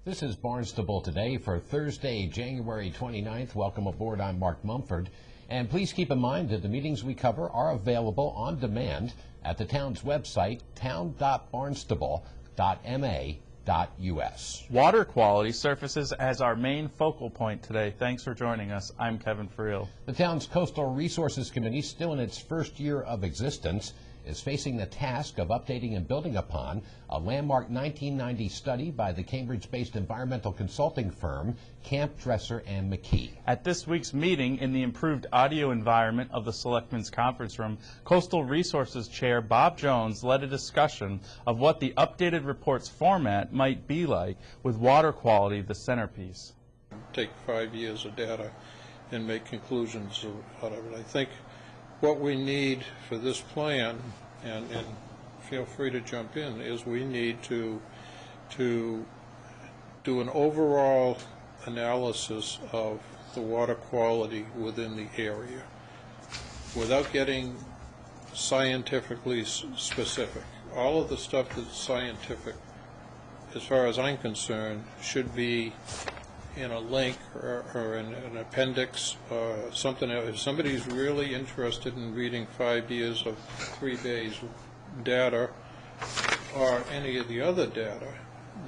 This is Barnstable Today for Thursday, January 29th. Welcome aboard. I'm Mark Mumford. And please keep in mind that the meetings we cover are available on demand at the town's website, town.barnstable.ma.us. Water quality surfaces as our main focal point today. Thanks for joining us. I'm Kevin Friel. The town's Coastal Resources Committee, still in its first year of existence, is facing the task of updating and building upon a landmark 1990 study by the Cambridge-based environmental consulting firm Camp Dresser and McKee. At this week's meeting, in the improved audio environment of the Selectmen's Conference Room, Coastal Resources Chair Bob Jones led a discussion of what the updated report's format might be like, with water quality the centerpiece. Take 5 years of data and make conclusions out of it. I think what we need for this plan, and feel free to jump in, is we need to do an overall analysis of the water quality within the area without getting scientifically specific. All of the stuff that's scientific, as far as I'm concerned, should be in a link or in an appendix or something else. If somebody's really interested in reading 5 years of 3 days data or any of the other data,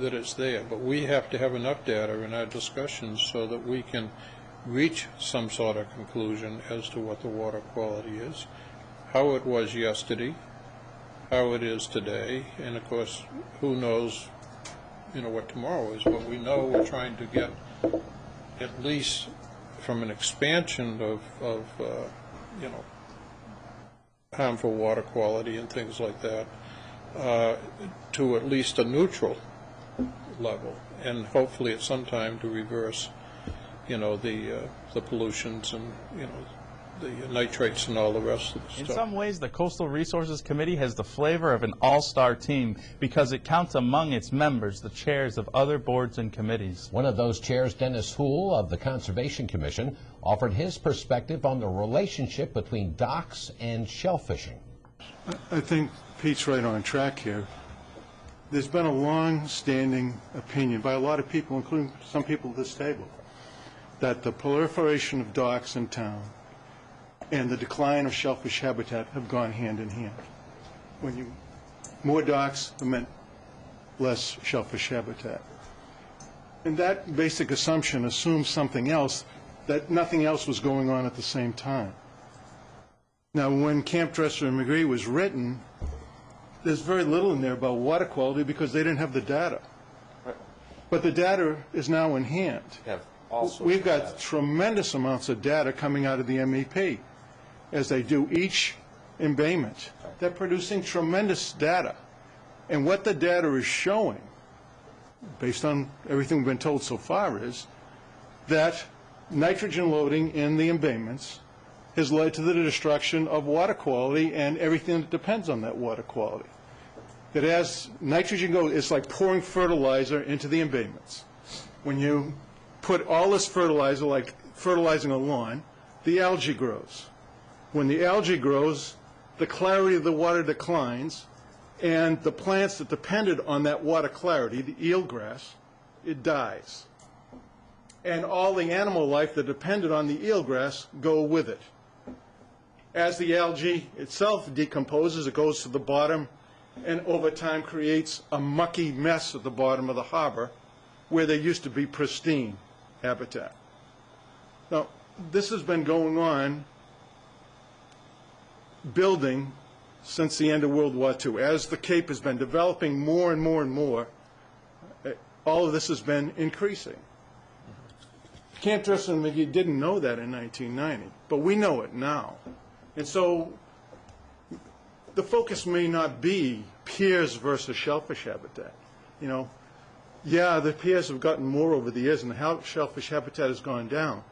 that it's there. But we have to have enough data in our discussions so that we can reach some sort of conclusion as to what the water quality is, how it was yesterday, how it is today, and of course, who knows, what tomorrow is. But we know we're trying to get at least from an expansion of harmful water quality and things like that to at least a neutral level, and hopefully at some time to reverse, the pollutions and the nitrates and all the rest of the stuff. In some ways, the Coastal Resources Committee has the flavor of an all-star team because it counts among its members the chairs of other boards and committees. One of those chairs, Dennis Houle of the Conservation Commission, offered his perspective on the relationship between docks and shellfishing. I think Pete's right on track here. There's been a long-standing opinion by a lot of people, including some people at this table, that the proliferation of docks in town and the decline of shellfish habitat have gone hand in hand. More docks meant less shellfish habitat. And that basic assumption assumes something else, that nothing else was going on at the same time. Now, when Camp Dresser and McKee was written, there's very little in there about water quality because they didn't have the data. Right. But the data is now in hand. We've got tremendous amounts of data coming out of the MEP as they do each embayment. They're producing tremendous data. And what the data is showing, based on everything we've been told so far, is that nitrogen loading in the embayments has led to the destruction of water quality and everything that depends on that water quality. That as nitrogen goes, it's like pouring fertilizer into the embayments. When you put all this fertilizer, like fertilizing a lawn, the algae grows. When the algae grows, the clarity of the water declines, and the plants that depended on that water clarity, the eelgrass, it dies. And all the animal life that depended on the eelgrass go with it. As the algae itself decomposes, it goes to the bottom and over time creates a mucky mess at the bottom of the harbor where there used to be pristine habitat. Now, this has been going on, building since the end of World War II. As the Cape has been developing more and more and more, all of this has been increasing. Camp Dresser and McKee didn't know that in 1990, but we know it now. And so the focus may not be piers versus shellfish habitat. Yeah, the piers have gotten more over the years and the shellfish habitat has gone down.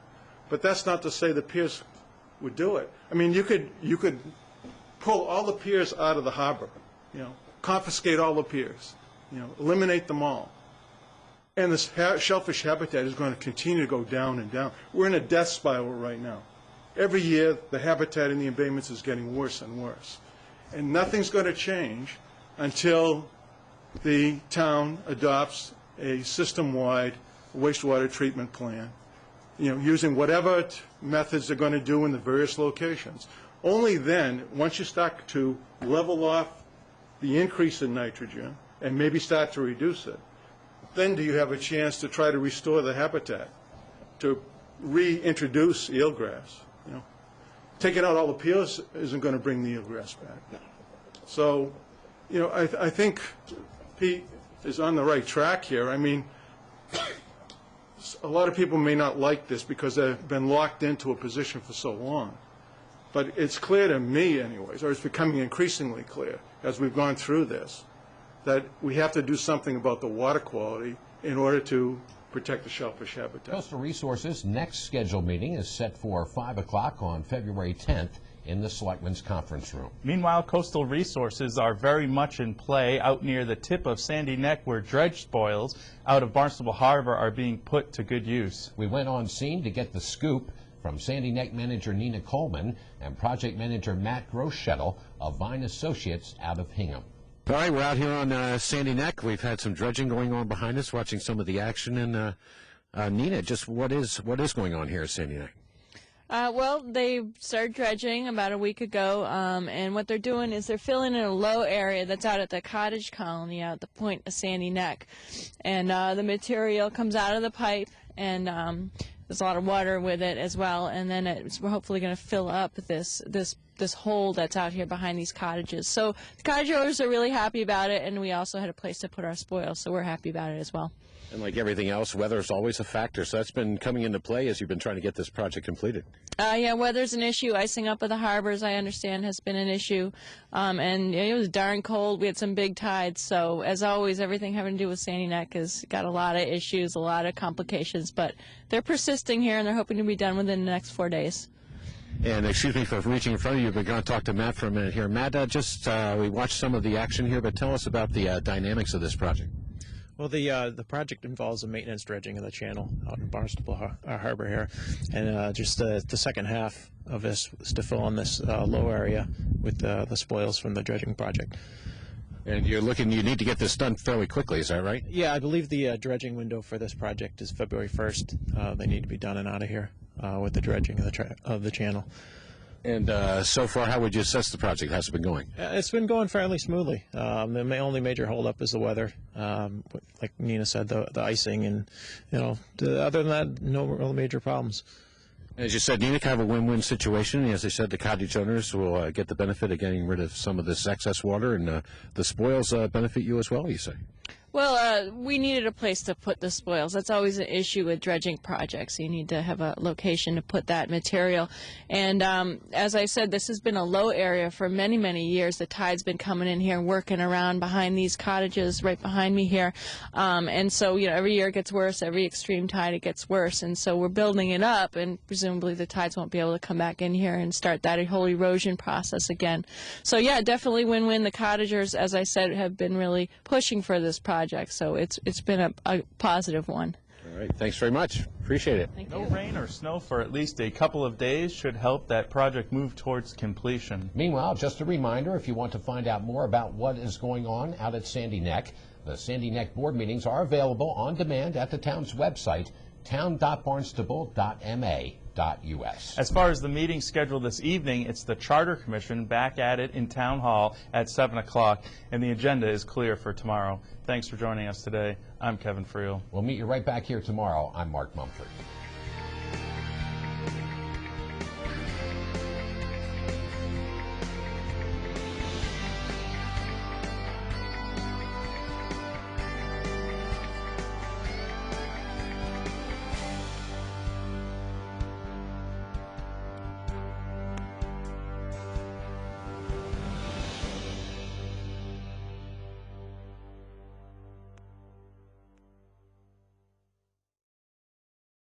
But that's not to say the piers would do it. I mean, you could pull all the piers out of the harbor, confiscate all the piers, eliminate them all. And this shellfish habitat is going to continue to go down and down. We're in a death spiral right now. Every year, the habitat in the embayments is getting worse and worse. And nothing's going to change until the town adopts a system-wide wastewater treatment plan, using whatever methods they're going to do in the various locations. Only then, once you start to level off the increase in nitrogen and maybe start to reduce it, then do you have a chance to try to restore the habitat, to reintroduce eelgrass. Taking out all the peels isn't going to bring the eelgrass back. So, I think Pete is on the right track here. I mean, a lot of people may not like this because they've been locked into a position for so long. But it's clear to me anyways, or it's becoming increasingly clear as we've gone through this, that we have to do something about the water quality in order to protect the shellfish habitat. Coastal Resources' next scheduled meeting is set for 5 o'clock on February 10th in the Selectmen's Conference Room. Meanwhile, Coastal Resources are very much in play out near the tip of Sandy Neck, where dredge spoils out of Barnstable Harbor are being put to good use. We went on scene to get the scoop from Sandy Neck manager Nina Coleman and project manager Matt Groschettel of Vine Associates out of Hingham. All right, we're out here on Sandy Neck. We've had some dredging going on behind us, watching some of the action. And Nina, just what is going on here at Sandy Neck? Well, they started dredging about a week ago, and what they're doing is they're filling in a low area that's out at the cottage colony out at the point of Sandy Neck. And the material comes out of the pipe, and there's a lot of water with it as well, and then we're hopefully going to fill up this hole that's out here behind these cottages. So the cottage owners are really happy about it, and we also had a place to put our spoils, so we're happy about it as well. And like everything else, weather is always a factor, so that's been coming into play as you've been trying to get this project completed. Yeah, weather's an issue. Icing up of the harbors, I understand, has been an issue. And it was darn cold. We had some big tides. So, as always, everything having to do with Sandy Neck has got a lot of issues, a lot of complications. But they're persisting here, and they're hoping to be done within the next 4 days. And excuse me for reaching in front of you, but we're going to talk to Matt for a minute here. Matt, we watched some of the action here, but tell us about the dynamics of this project. Well, the project involves a maintenance dredging of the channel out in Barnstable Harbor here, and just the second half of this is to fill in this low area with the spoils from the dredging project. And you need to get this done fairly quickly, is that right? Yeah, I believe the dredging window for this project is February 1st. They need to be done and out of here with the dredging of the channel. And so far, how would you assess the project? How's it been going? It's been going fairly smoothly. The only major holdup is the weather. Like Nina said, the icing, and other than that, no real major problems. As you said, Nina, kind of a win-win situation. As I said, the cottage owners will get the benefit of getting rid of some of this excess water, and the spoils benefit you as well, you say? Well, we needed a place to put the spoils. That's always an issue with dredging projects. You need to have a location to put that material. And as I said, this has been a low area for many, many years. The tide's been coming in here and working around behind these cottages right behind me here. And so, every year it gets worse. Every extreme tide, it gets worse. And so we're building it up, and presumably the tides won't be able to come back in here and start that whole erosion process again. So, yeah, definitely win-win. The cottagers, as I said, have been really pushing for this project. So it's been a positive one. All right. Thanks very much. Appreciate it. Thank you. No rain or snow for at least a couple of days should help that project move towards completion. Meanwhile, just a reminder, if you want to find out more about what is going on out at Sandy Neck, the Sandy Neck board meetings are available on demand at the town's website, town.barnstable.ma.us. As far as the meeting scheduled this evening, it's the Charter Commission back at it in Town Hall at 7 o'clock, and the agenda is clear for tomorrow. Thanks for joining us today. I'm Kevin Friel. We'll meet you right back here tomorrow. I'm Mark Mumford.